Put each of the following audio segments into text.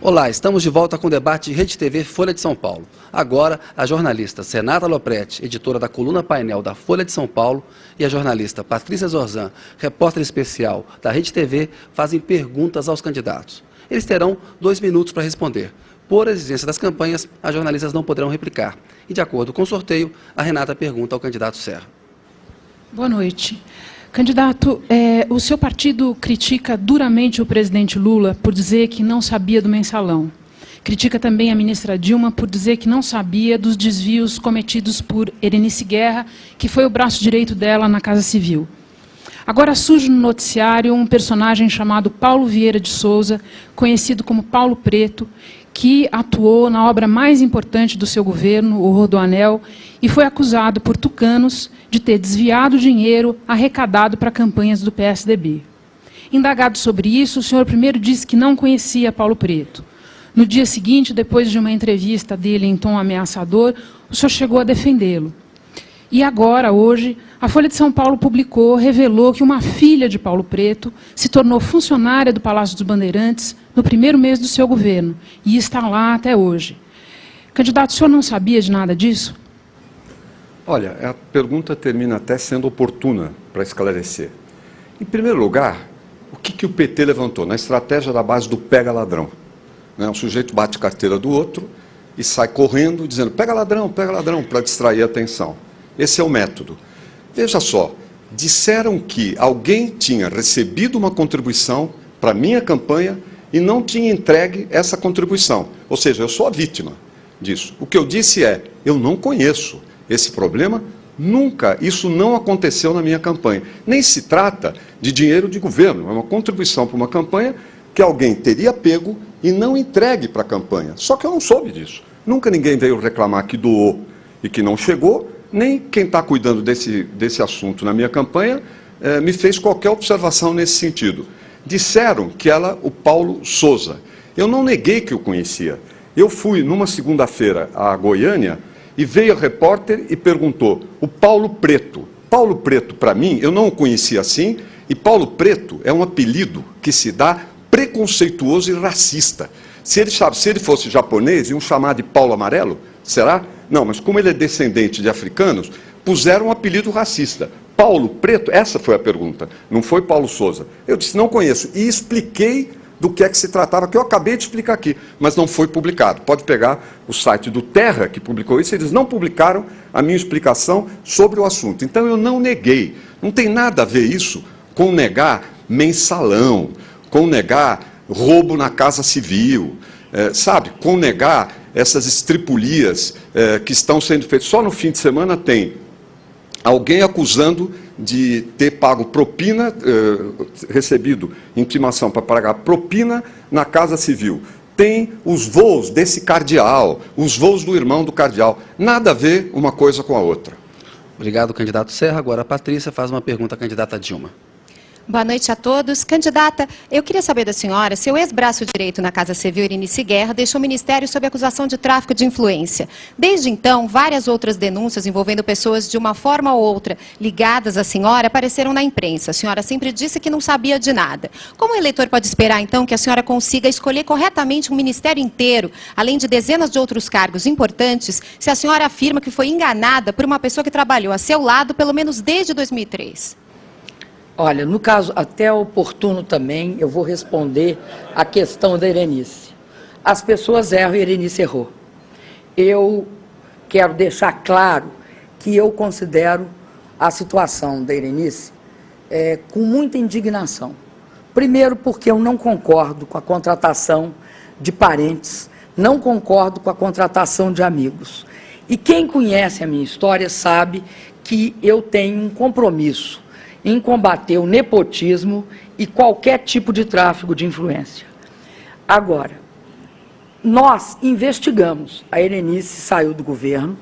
Olá, estamos de volta com o debate Rede TV Folha de São Paulo. Agora, a jornalista Senata Lopretti, editora da coluna Painel da Folha de São Paulo, e a jornalista Patrícia Zorzan, repórter especial da Rede TV, fazem perguntas aos candidatos. Eles terão 2 minutos para responder. Por exigência das campanhas, as jornalistas não poderão replicar. E, de acordo com o sorteio, a Renata pergunta ao candidato Serra. Boa noite. Candidato, o seu partido critica duramente o presidente Lula por dizer que não sabia do mensalão. Critica também a ministra Dilma por dizer que não sabia dos desvios cometidos por Erenice Guerra, que foi o braço direito dela na Casa Civil. Agora surge no noticiário um personagem chamado Paulo Vieira de Souza, conhecido como Paulo Preto, que atuou na obra mais importante do seu governo, o Rodoanel, e foi acusado por tucanos de ter desviado dinheiro arrecadado para campanhas do PSDB. Indagado sobre isso, o senhor primeiro disse que não conhecia Paulo Preto. No dia seguinte, depois de uma entrevista dele em tom ameaçador, o senhor chegou a defendê-lo. E agora, hoje, a Folha de São Paulo revelou que uma filha de Paulo Preto se tornou funcionária do Palácio dos Bandeirantes no primeiro mês do seu governo, e está lá até hoje. Candidato, o senhor não sabia de nada disso? Olha, a pergunta termina até sendo oportuna para esclarecer. Em primeiro lugar, o que o PT levantou? Na estratégia da base do pega-ladrão. O sujeito bate carteira do outro e sai correndo, dizendo pega ladrão, para distrair a atenção. Esse é o método. Veja só, disseram que alguém tinha recebido uma contribuição para a minha campanha e não tinha entregue essa contribuição. Ou seja, eu sou a vítima disso. O que eu disse é, eu não conheço esse problema, nunca, isso não aconteceu na minha campanha. Nem se trata de dinheiro de governo, é uma contribuição para uma campanha que alguém teria pego e não entregue para a campanha. Só que eu não soube disso. Nunca ninguém veio reclamar que doou e que não chegou, nem quem está cuidando desse assunto na minha campanha me fez qualquer observação nesse sentido. Disseram que era o Paulo Souza. Eu não neguei que o conhecia. Eu fui, numa segunda-feira, a Goiânia, e veio a repórter e perguntou, o Paulo Preto. Paulo Preto, para mim, eu não o conhecia assim, e Paulo Preto é um apelido que se dá preconceituoso e racista. Se ele fosse japonês, iam chamar de Paulo Amarelo? Será? Não, mas como ele é descendente de africanos, puseram um apelido racista. Paulo Preto, essa foi a pergunta, não foi Paulo Souza. Eu disse, não conheço, e expliquei do que é que se tratava, que eu acabei de explicar aqui, mas não foi publicado. Pode pegar o site do Terra, que publicou isso, eles não publicaram a minha explicação sobre o assunto. Então eu não neguei. Não tem nada a ver isso com negar mensalão, com negar roubo na Casa Civil, com negar essas estripulias que estão sendo feitas. Só no fim de semana tem alguém acusando de ter pago propina, recebido intimação para pagar propina na Casa Civil. Tem os voos desse cardeal, os voos do irmão do cardeal. Nada a ver uma coisa com a outra. Obrigado, candidato Serra. Agora a Patrícia faz uma pergunta à candidata Dilma. Boa noite a todos. Candidata, eu queria saber da senhora se o ex-braço direito na Casa Civil, Erenice Guerra, deixou o Ministério sob acusação de tráfico de influência. Desde então, várias outras denúncias envolvendo pessoas de uma forma ou outra ligadas à senhora apareceram na imprensa. A senhora sempre disse que não sabia de nada. Como o eleitor pode esperar, então, que a senhora consiga escolher corretamente um ministério inteiro, além de dezenas de outros cargos importantes, se a senhora afirma que foi enganada por uma pessoa que trabalhou a seu lado pelo menos desde 2003? Olha, no caso até oportuno também, eu vou responder a questão da Erenice. As pessoas erram e a Erenice errou. Eu quero deixar claro que eu considero a situação da Erenice com muita indignação. Primeiro porque eu não concordo com a contratação de parentes, não concordo com a contratação de amigos. E quem conhece a minha história sabe que eu tenho um compromisso em combater o nepotismo e qualquer tipo de tráfico de influência. Agora, nós investigamos, a Erenice saiu do governo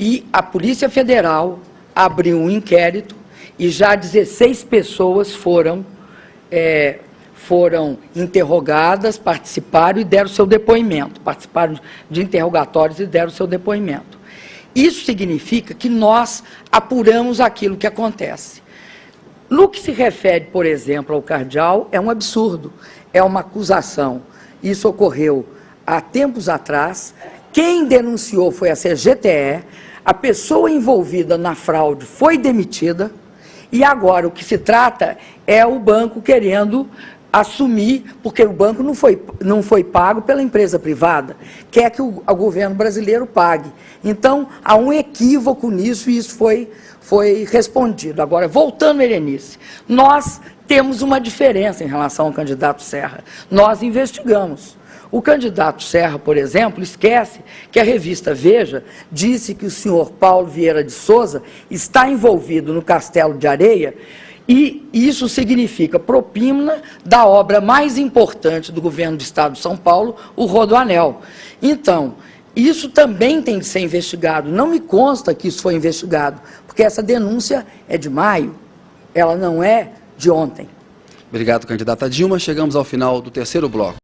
e a Polícia Federal abriu um inquérito e já 16 pessoas foram interrogadas, participaram e deram seu depoimento, participaram de interrogatórios e deram seu depoimento. Isso significa que nós apuramos aquilo que acontece. No que se refere, por exemplo, ao cardeal, é um absurdo, é uma acusação Isso ocorreu há tempos atrás. Quem denunciou foi a CGTE, a pessoa envolvida na fraude foi demitida, e agora o que se trata é o banco querendo assumir, porque o banco não foi pago pela empresa privada, quer que o governo brasileiro pague. Então, há um equívoco nisso e isso foi respondido. Agora, voltando, Berenice, nós temos uma diferença em relação ao candidato Serra. Nós investigamos. O candidato Serra, por exemplo, esquece que a revista Veja disse que o senhor Paulo Vieira de Souza está envolvido no Castelo de Areia, e isso significa propina da obra mais importante do governo do Estado de São Paulo, o Rodoanel. Então, isso também tem que ser investigado. Não me consta que isso foi investigado, porque essa denúncia é de maio, ela não é de ontem. Obrigado, candidata Dilma. Chegamos ao final do terceiro bloco.